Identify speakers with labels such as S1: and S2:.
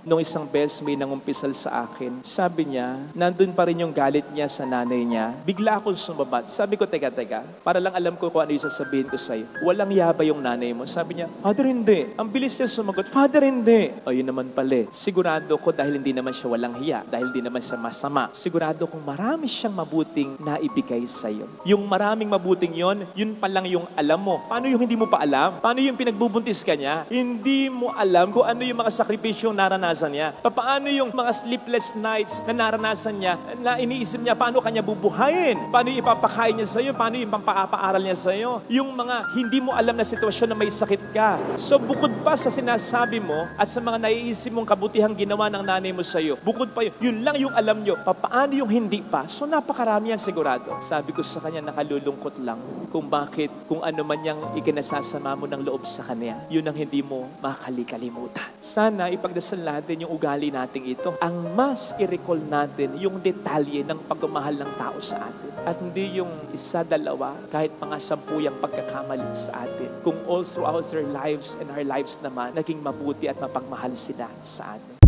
S1: Nung isang beses may nangumpisal sa akin, sabi niya, nandun pa rin yung galit niya sa nanay niya. Bigla akong sumabat. Sabi ko, teka, para lang alam ko kung ano yung sasabihin ko sa'yo. Walang yaba yung nanay mo. Sabi niya, Father, hindi. Ang bilis niya sumagot, Father, hindi. Ayun naman pala. Sigurado ko dahil hindi naman siya walang hiya, dahil hindi naman siya masama, sigurado kong marami siyang mabuting naibigay sa'yo. Yung maraming mabuting yon, yun pa lang yung alam mo. Paano yung hindi mo pa alam? Paano yung pinagbubuntis ka niya? Hindi mo alam kung ano yung mga sakripisyong naranasan niya. Paano yung mga sleepless nights na naranasan niya, na iniisip niya paano kanya bubuhayin? Paano yung ipapakain niya sa'yo? Paano yung pampaaral niya sa'yo? Yung mga hindi mo alam na sitwasyon na may sakit ka. So bukod pa sa sinasabi mo at sa mga naiisip mong kabutihang ginawa ng nanay mo sa'yo, bukod pa yun lang yung alam nyo. Paano yung hindi pa? So napakarami yan sigurado. Sabi ko sa kanya, nakalulungkot lang kung bakit, kung ano man yung ikinasasama mo ng loob sa kanya, yun ang hindi mo makalikalimutan. Sana ipagdasal natin yung ugali nating ito. Ang mas i-recall natin yung detalye ng pagmamahal ng tao sa atin. At hindi yung isa, dalawa, kahit mga 10 yung pagkakamali sa atin. Kung all throughout their lives and our lives naman, naging mabuti at mapagmahal sila sa atin.